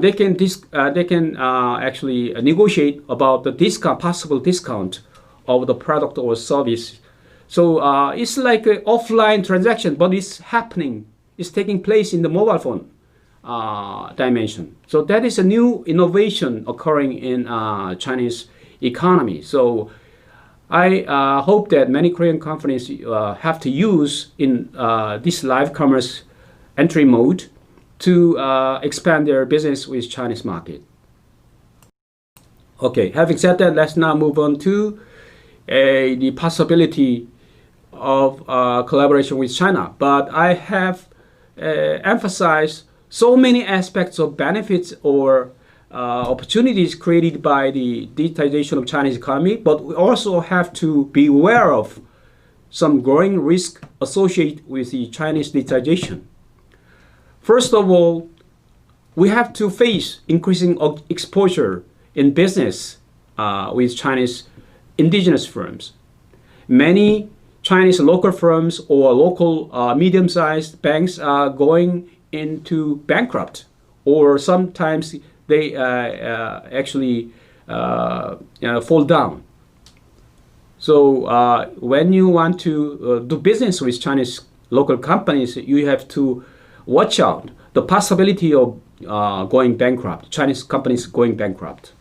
They can actually negotiate about the possible discount of the product or service. So it's like an offline transaction, but it's taking place in the mobile phone dimension. So that is a new innovation occurring in Chinese economy. So I hope that many Korean companies have to use in this live commerce entry mode to expand their business with Chinese market. Okay, having said that, let's now move on to the possibility of collaboration with China. But I have emphasized so many aspects of benefits or opportunities created by the digitization of Chinese economy, but we also have to be aware of some growing risk associated with the Chinese digitization. First of all, we have to face increasing exposure in business with Chinese indigenous firms. Many Chinese local firms or local medium-sized banks are going into bankrupt, or sometimes they actually fall down. So when you want to do business with Chinese local companies, you have to watch out the possibility of going bankrupt, Chinese companies going bankrupt.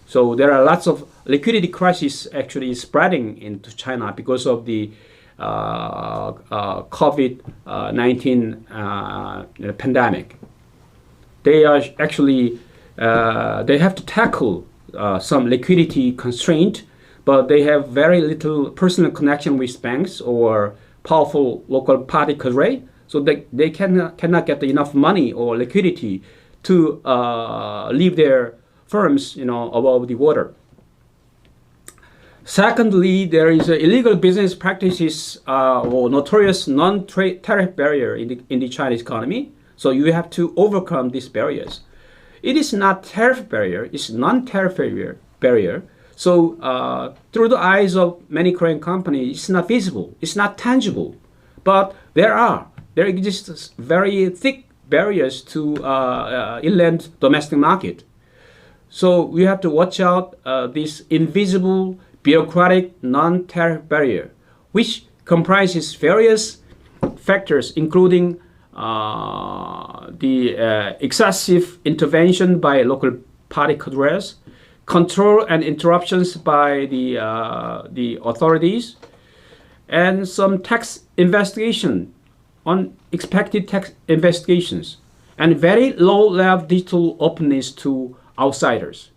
So there are lots of liquidity crises actually spreading into China because of the COVID-19 pandemic. They are actually, they have to tackle some liquidity constraint, but they have very little personal connection with banks or powerful local party cadre, so they cannot get enough money or liquidity to leave their firms, above the water. Secondly, there is illegal business practices or notorious non-tariff barrier in the Chinese economy. So you have to overcome these barriers. It is not tariff barrier; it's non-tariff barrier. So through the eyes of many Korean companies, it's not visible, it's not tangible, but there exists very thick barriers to inland domestic market. So we have to watch out this invisible bureaucratic non-tariff barrier, which comprises various factors, including the excessive intervention by local party cadres, control and interruptions by the authorities, and some tax investigation, unexpected tax investigations, and very low-level digital openness to outsiders.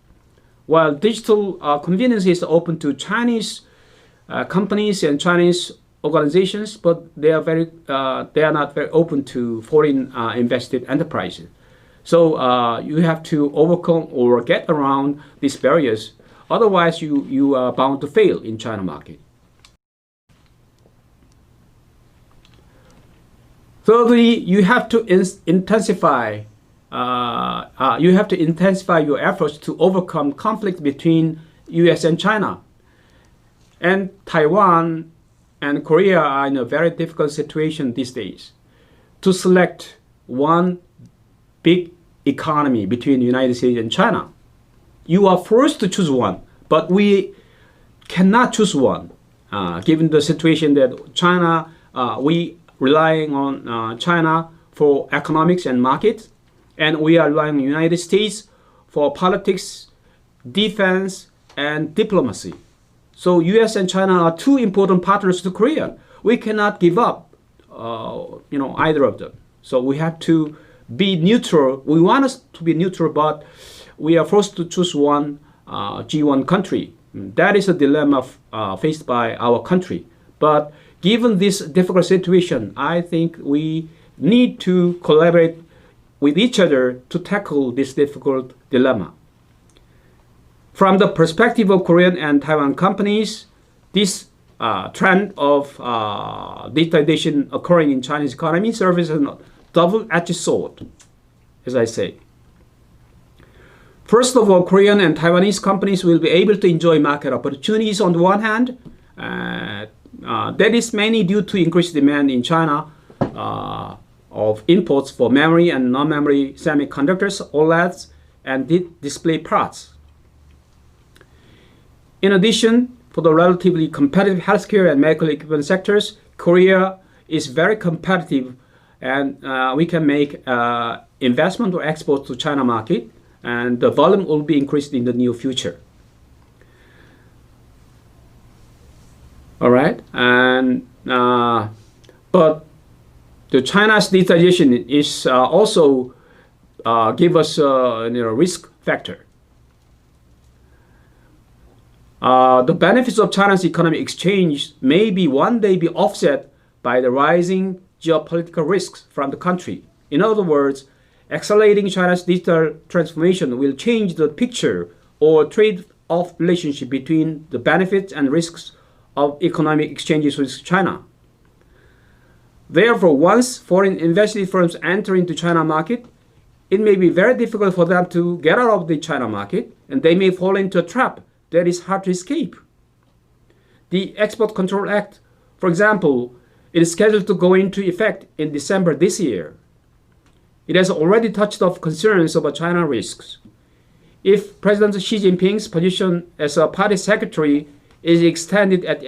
While digital convenience is open to Chinese companies and Chinese organizations, but they are not very open to foreign invested enterprises. So you have to overcome or get around these barriers. Otherwise, you are bound to fail in China market. Thirdly, you have to intensify your efforts to overcome conflict between U.S. and China. And Taiwan and Korea are in a very difficult situation these days. To select one big economy between the United States and China, you are forced to choose one, but we cannot choose one, given the situation that China, we relying on China for economics and market, and we are relying on the United States for politics, defense, and diplomacy. So U.S. and China are two important partners to Korea. We cannot give up, either of them. So we have to be neutral. We want us to be neutral, but we are forced to choose one G1 country. That is a dilemma faced by our country. But given this difficult situation, I think we need to collaborate with each other to tackle this difficult dilemma. From the perspective of Korean and Taiwan companies, this trend of digitalization occurring in Chinese economy serves as a double-edged sword, as I say. First of all, Korean and Taiwanese companies will be able to enjoy market opportunities on the one hand. That is mainly due to increased demand in China of imports for memory and non-memory semiconductors, OLEDs, and display parts. In addition, for the relatively competitive healthcare and medical equipment sectors, Korea is very competitive, and we can make investment or export to China market, and the volume will be increased in the near future. All right, and but the China's digitalization is also give us risk factor. The benefits of China's economic exchange may be one day be offset by the rising geopolitical risks from the country. In other words, accelerating China's digital transformation will change the picture or trade-off relationship between the benefits and risks of economic exchanges with China. Therefore, once foreign invested firms enter into China market, it may be very difficult for them to get out of the China market, and they may fall into a trap that is hard to escape. The Export Control Act, for example, it is scheduled to go into effect in December this year. It has already touched off concerns about China risks. If President Xi Jinping's position as a party secretary is extended at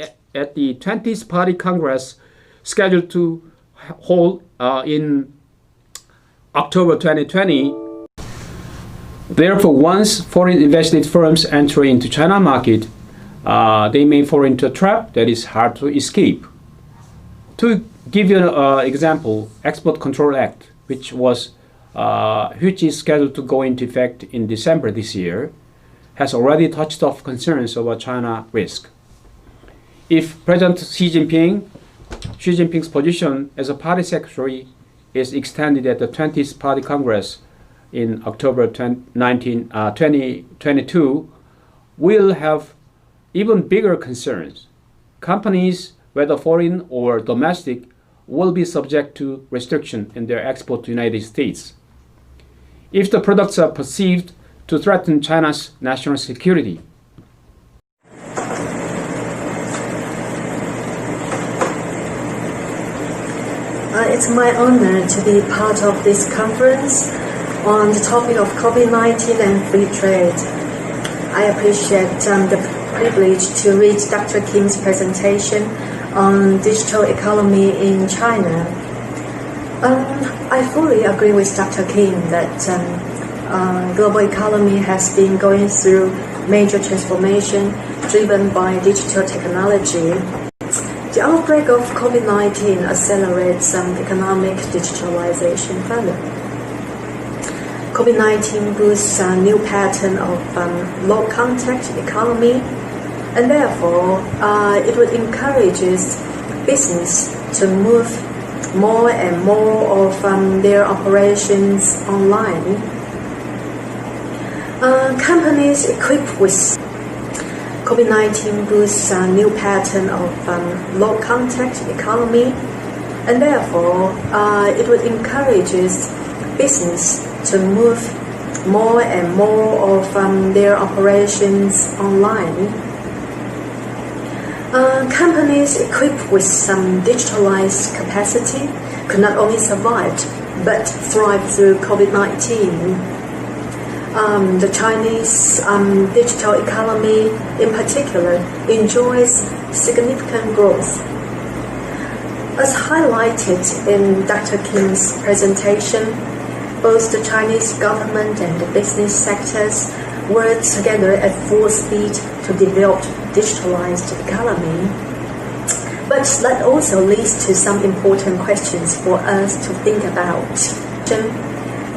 the 20th Party Congress scheduled to hold in October 2020, therefore, once foreign invested firms enter into China market, they may fall into a trap that is hard to escape. To give you an example, Export Control Act, which is scheduled to go into effect in December this year, has already touched off concerns about China risk. If President Xi Jinping's position as a party secretary is extended at the 20th Party Congress in October 2022, we'll have even bigger concerns. Companies, whether foreign or domestic, will be subject to restriction in their export to the United States. If the products are perceived to threaten China's national security. It's my honor to be part of this conference on the topic of COVID-19 and free trade. I appreciate the privilege to read Dr. Kim's presentation on digital economy in China. I fully agree with Dr. Kim that global economy has been going through major transformation driven by digital technology. The outbreak of COVID-19 accelerates economic digitalization further. COVID-19 boosts a new pattern of low contact economy, and therefore it would encourage business to move more and more of their operations online. Companies equipped with COVID-19 boosts a new pattern of low contact economy, and therefore it would encourage business to move more and more of their operations online. Companies equipped with some digitalized capacity could not only survive but thrive through COVID-19. The Chinese digital economy in particular enjoys significant growth. As highlighted in Dr. Kim's presentation, both the Chinese government and the business sectors work together at full speed to develop digitalized economy. But that also leads to some important questions for us to think about.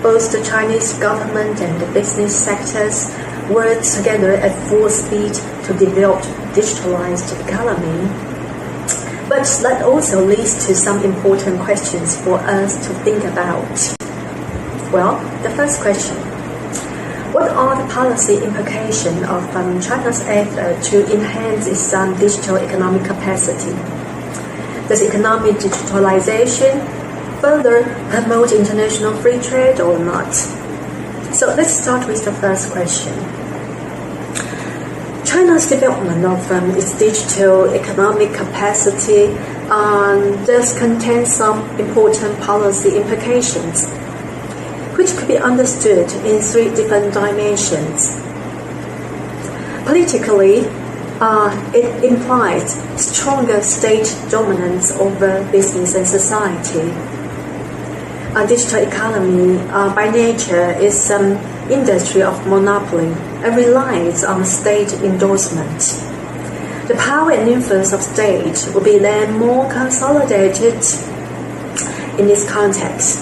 Both the Chinese government and the business sectors work together at full speed to develop digitalized economy. But that also leads to some important questions for us to think about. Well, the first question: what are the policy implications of China's effort to enhance its digital economic capacity? Does economic digitalization further promote international free trade or not? So let's start with the first question. China's development of its digital economic capacity does contain some important policy implications, which could be understood in three different dimensions. Politically, it implies stronger state dominance over business and society. A digital economy, by nature, is an industry of monopoly and relies on state endorsement. The power and influence of state will be then more consolidated in this context.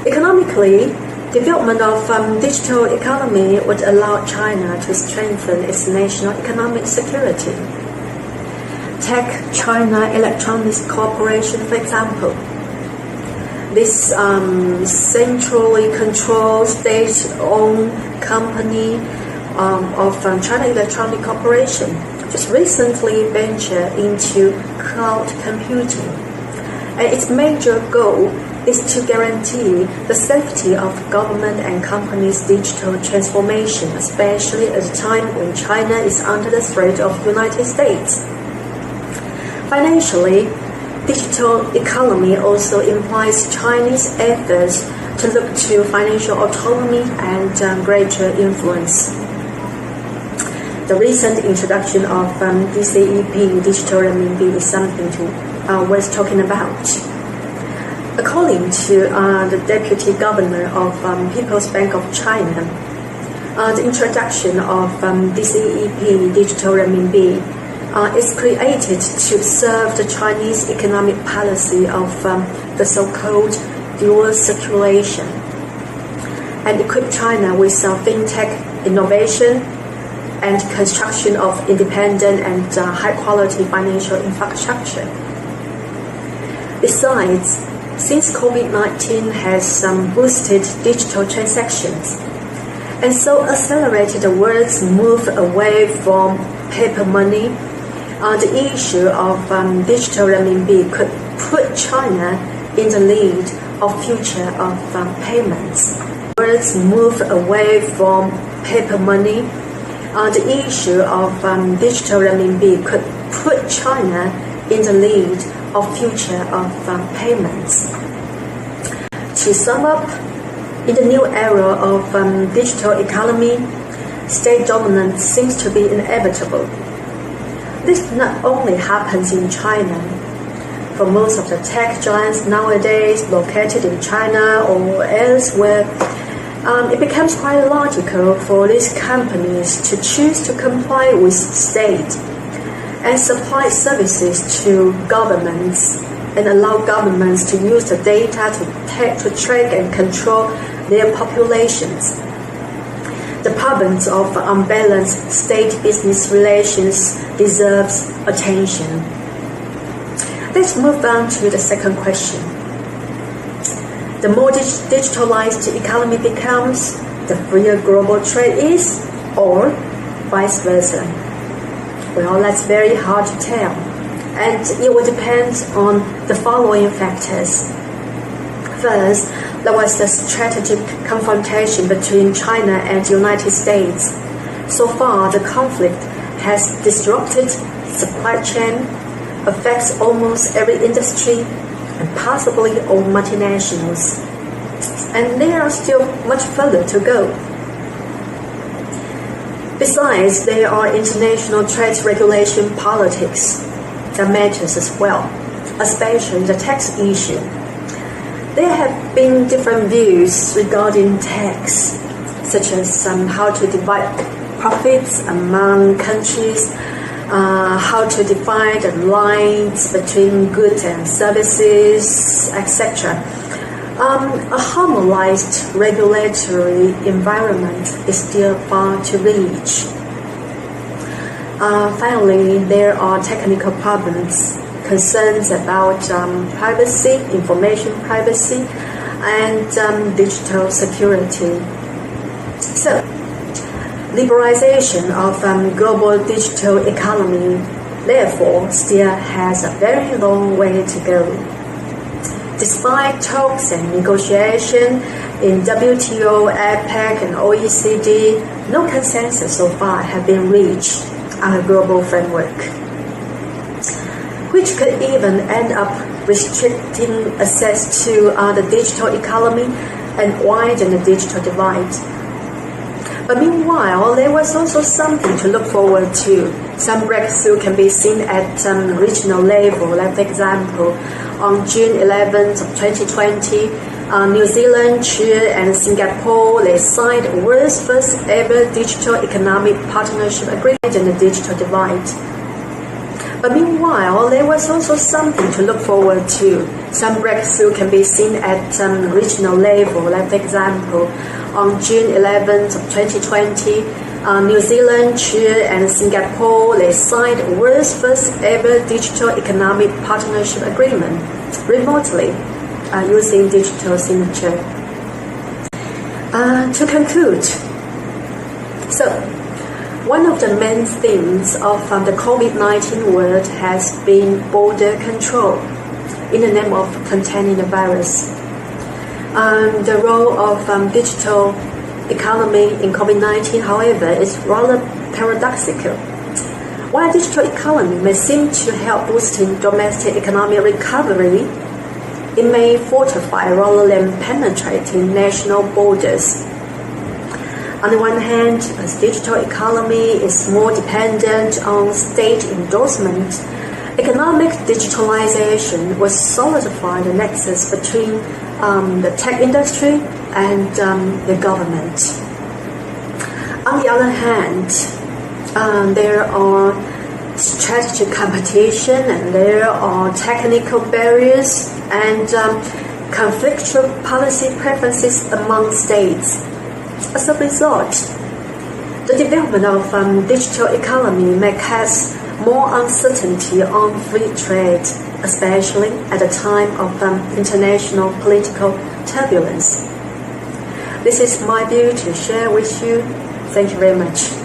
Economically, development of digital economy would allow China to strengthen its national economic security. Take China Electronics Corporation, for example. This centrally controlled state-owned company of China Electronic Corporation just recently ventured into cloud computing. And its major goal is to guarantee the safety of government and companies' digital transformation, especially at a time when China is under the threat of the United States. Financially, digital economy also implies Chinese efforts to look to financial autonomy and greater influence. The recent introduction of DCEP, digital renminbi, is something worth talking about. According to the Deputy Governor of People's Bank of China, the introduction of DCEP, digital renminbi, is created to serve the Chinese economic policy of the so-called dual circulation and equip China with fintech innovation and construction of independent and high-quality financial infrastructure. Besides, since COVID-19 has boosted digital transactions and so accelerated the world's move away from paper money, the issue of digital renminbi could put China in the lead of future of payments. World's move away from paper money, the issue of digital renminbi could put China in the lead of future of payments. To sum up, in the new era of digital economy, state dominance seems to be inevitable. This not only happens in China. For most of the tech giants nowadays located in China or elsewhere, it becomes quite logical for these companies to choose to comply with state and supply services to governments and allow governments to use the data to track and control their populations. The problems of unbalanced state-business relations deserves attention. Let's move on to the second question. The more digitalized the economy becomes, the freer global trade is, or vice versa. Well, that's very hard to tell, and it will depend on the following factors. First, there was the strategic confrontation between China and the United States. So far, the conflict has disrupted supply chain, affects almost every industry, and possibly all multinationals. And there are still much further to go. Besides, there are international trade regulation politics that matters as well, especially the tax issue. There have been different views regarding tax, such as how to divide profits among countries, how to define the lines between goods and services, etc. A harmonized regulatory environment is still far to reach. Finally, there are technical problems, concerns about privacy, information privacy, and digital security. So, liberalization of global digital economy, therefore, still has a very long way to go. Despite talks and negotiation in WTO, APEC, and OECD, no consensus so far have been reached on a global framework, which could even end up restricting access to the digital economy and widen the digital divide. But meanwhile, there was also something to look forward to. Some breakthrough can be seen at regional level, like for example, on June 11th of 2020, New Zealand, Chile, and Singapore, they signed the world's first ever digital economic partnership agreement in the digital divide. But meanwhile, there was also something to look forward to. Some breakthrough can be seen at regional level. Like, for example, on June 11th of 2020, New Zealand, Chile, and Singapore, they signed the world's first ever digital economic partnership agreement remotely using digital signature. To conclude, so one of the main themes of the COVID-19 world has been border control in the name of containing the virus. The role of digital economy in COVID-19, however, is rather paradoxical. While digital economy may seem to help boosting domestic economic recovery, it may fortify rather than penetrating national borders. On the one hand, as digital economy is more dependent on state endorsement, economic digitalization will solidify the nexus between the tech industry and the government. On the other hand, there are strategic competition and there are technical barriers and conflictual policy preferences among states. As a result, the development of digital economy may cast more uncertainty on free trade, especially at a time of international political turbulence. This is my view to share with you. Thank you very much.